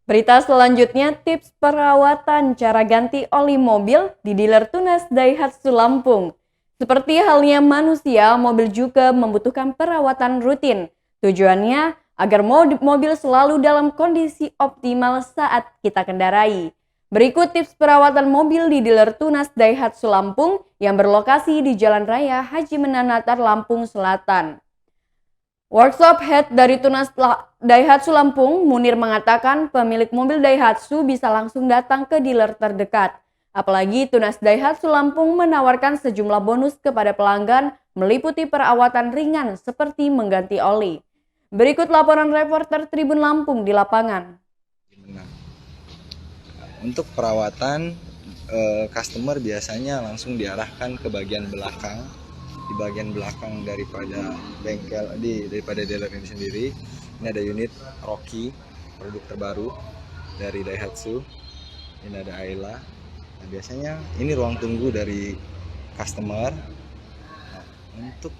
Berita selanjutnya, tips perawatan cara ganti oli mobil di dealer tunas Daihatsu Lampung. Seperti halnya manusia, mobil juga membutuhkan perawatan rutin. Tujuannya agar mobil selalu dalam kondisi optimal saat kita kendarai. Berikut tips perawatan mobil di dealer tunas Daihatsu Lampung yang berlokasi di Jalan Raya Haji Menanatar, Lampung Selatan. Workshop Head dari Tunas Daihatsu Lampung, Munir mengatakan pemilik mobil Daihatsu bisa langsung datang ke dealer terdekat. Apalagi Tunas Daihatsu Lampung menawarkan sejumlah bonus kepada pelanggan meliputi perawatan ringan seperti mengganti oli. Berikut laporan reporter Tribun Lampung di lapangan. Untuk perawatan, customer biasanya langsung diarahkan ke bagian belakang. Di bagian belakang daripada bengkel daripada dealer ini sendiri, ini ada unit Rocky, produk terbaru dari Daihatsu. Ini ada Ayla. Nah, biasanya ini ruang tunggu dari customer. Nah, untuk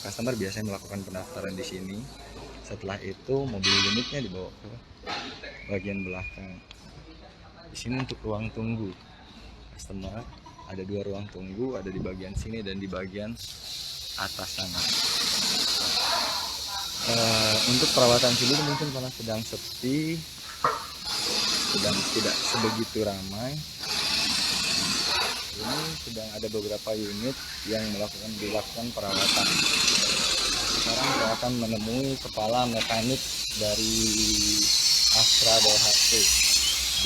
customer biasanya melakukan pendaftaran di sini. Setelah itu mobil unitnya dibawa ke bagian belakang. Di sini untuk ruang tunggu customer, ada 2 ruang tunggu, ada di bagian sini dan di bagian atas sana. Untuk perawatan sendiri mungkin karena sedang sepi, sedang tidak sebegitu ramai. Ini sedang ada beberapa unit yang dilakukan perawatan. Sekarang saya akan menemui kepala mekanik dari Astra Daihatsu.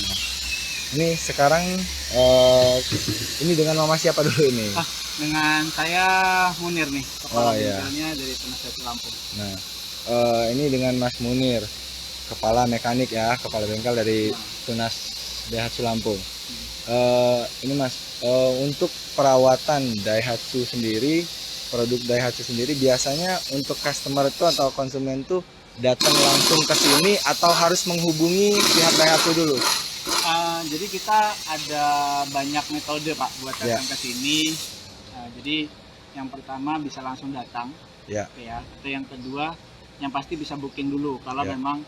Nah, ini sekarang ini dengan mama siapa dulu ini? Dengan saya Munir nih, kepala bengkelnya dari Tunas Daihatsu Lampung. Nah, ini dengan Mas Munir, kepala mekanik ya, kepala bengkel dari Tunas Daihatsu Lampung. Ini Mas, untuk perawatan Daihatsu sendiri, produk Daihatsu sendiri biasanya untuk customer itu atau konsumen tuh datang langsung ke sini atau harus menghubungi pihak Daihatsu dulu? Jadi kita ada banyak metode Pak buat datang ke sini. Jadi yang pertama bisa langsung datang, ya. Atau yang kedua yang pasti bisa booking dulu kalau memang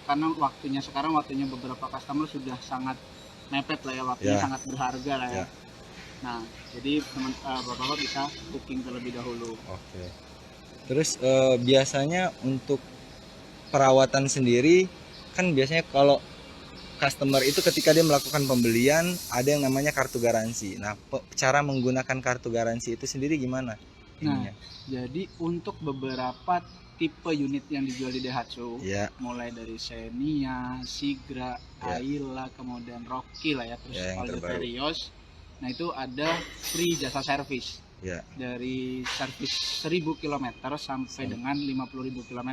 karena waktunya beberapa customer sudah sangat mepet lah ya, waktunya sangat berharga lah ya. Nah, jadi bapak-bapak bisa booking terlebih dahulu. Oke. Terus biasanya untuk perawatan sendiri kan biasanya kalau customer itu ketika dia melakukan pembelian ada yang namanya kartu garansi. Nah, cara menggunakan kartu garansi itu sendiri gimana? Nah, jadi untuk beberapa tipe unit yang dijual di Daihatsu, mulai dari Xenia, Sigra, Ayla, kemudian Rocky lah ya, terus Aldo Terios. Nah, itu ada free jasa servis. Dari servis 1000 km sampai dengan 50.000 km.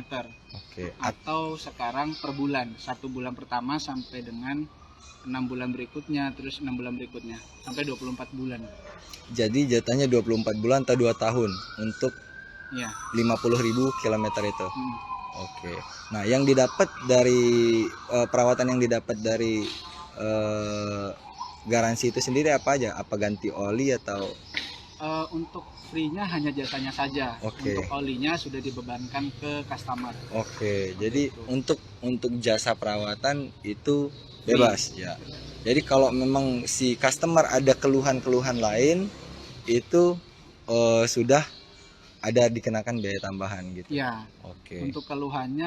Atau sekarang per bulan, 1 bulan pertama sampai dengan 6 bulan berikutnya, terus 6 bulan berikutnya sampai 24 bulan. Jadi jatahnya 24 bulan atau 2 tahun untuk 50.000 km itu. Oke. Nah, yang didapat dari perawatan yang didapat dari garansi itu sendiri apa aja? Apa ganti oli atau untuk free-nya hanya jasanya saja. Untuk olinya sudah dibebankan ke customer. Jadi untuk jasa perawatan itu bebas ya. Jadi kalau memang si customer ada keluhan-keluhan lain itu sudah ada dikenakan biaya tambahan gitu. Ya. Untuk keluhan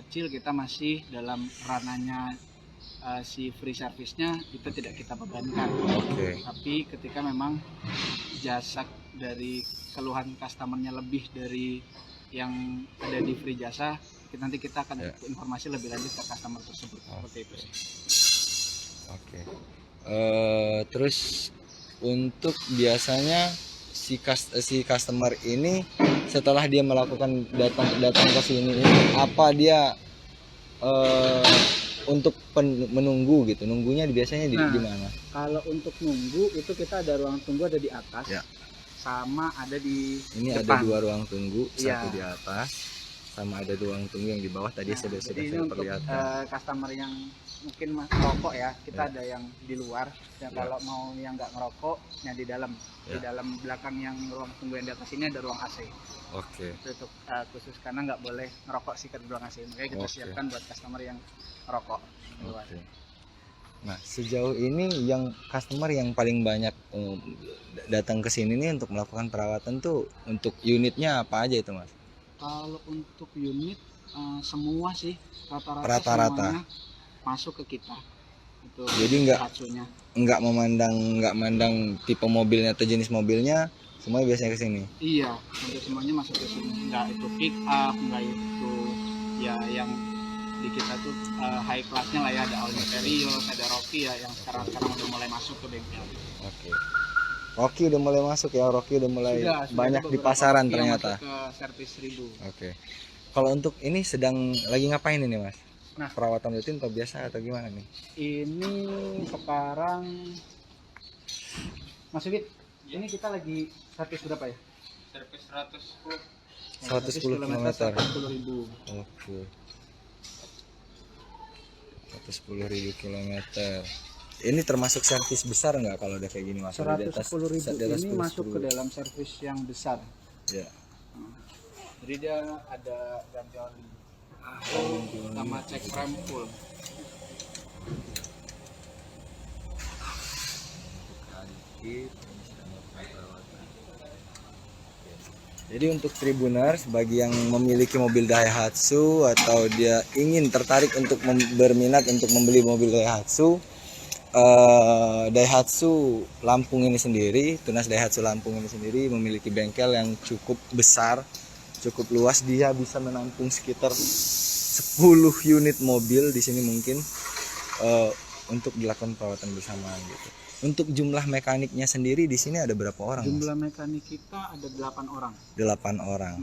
kecil kita masih dalam ranahnya si free service-nya itu tidak kita bebankan. Tapi ketika memang jasa dari keluhan customer-nya lebih dari yang ada di free jasa, nanti kita akan informasi lebih lanjut ke customer tersebut. Seperti itu sih. Terus untuk biasanya si customer ini setelah dia melakukan datang ke sini, apa dia untuk menunggu gitu, nunggunya biasanya di mana? Kalau untuk nunggu itu kita ada ruang tunggu ada di atas, sama ada di ini depan. Ada 2 ruang tunggu, satu di atas, sama ada ruang tunggu yang di bawah tadi sudah jadi saya untuk perlihatkan. customer yang mungkin merokok ya, kita Ya. ada yang di luar, dan Ya. kalau mau yang nggak ngerokok, yang di dalam, di Ya. dalam belakang yang ruang tunggu yang di atas ini ada ruang AC. Oke. Itu untuk khusus karena nggak boleh ngerokok sih di ruang AC, makanya kita Oke. siapkan buat customer yang ngerokok di luar. Oke. Nah, sejauh ini yang customer yang paling banyak datang ke sini nih untuk melakukan perawatan tuh untuk unitnya apa aja itu, Mas? Kalau untuk unit semua sih Rata-rata. semuanya masuk ke kita. Itu Jadi Daihatsu-nya. nggak memandang tipe mobilnya atau jenis mobilnya, semuanya biasanya ke sini. Iya, hampir semuanya masuk ke sini. Nggak itu pick up, nggak itu ya yang di kita tuh high class-nya lah ya, ada All Materials, ada Rocky ya yang sekarang udah mulai masuk ke bengkel. Oke. Rocky udah mulai masuk ya, Rocky udah mulai Sudah banyak ada di beberapa pasaran Rocky yang ternyata. masuk ke servis 1000. Oke. Kalau untuk ini sedang lagi ngapain ini, Mas? Nah, Perawatan rutin atau biasa atau gimana nih? ini sekarang Mas Wid, ini kita lagi servis berapa ya? Servis 110. 110 km. 110.000. Oke. 110.000 kilometer. Ini termasuk servis besar nggak kalau udah kayak gini, Mas? Udah di atas 110.000 di atas ini 10. masuk ke dalam servis yang besar. Ya. Jadi dia ada ganti oli sama cek rem full. Jadi untuk Tribuners, bagi yang memiliki mobil Daihatsu atau dia ingin tertarik untuk berminat untuk membeli mobil Daihatsu, Daihatsu Lampung ini sendiri, Tunas Daihatsu Lampung ini sendiri memiliki bengkel yang cukup besar, cukup luas. Dia bisa menampung sekitar 10 unit mobil di sini mungkin untuk dilakukan perawatan bersamaan gitu. Untuk jumlah mekaniknya sendiri di sini ada berapa orang? Jumlah mekanik kita ada 8 orang. 8 orang.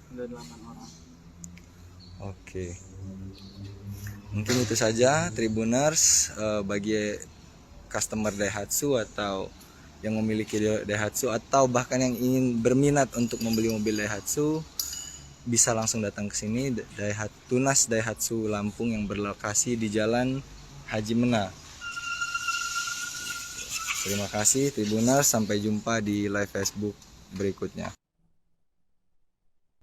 Ada 8 orang. Oke. Mungkin itu saja Tribuners, bagi customer Daihatsu atau yang memiliki Daihatsu atau bahkan yang ingin berminat untuk membeli mobil Daihatsu, bisa langsung datang ke sini, Tunas Daihatsu Lampung yang berlokasi di Jalan Haji Mena. Terima kasih Tribuners, sampai jumpa di live Facebook berikutnya.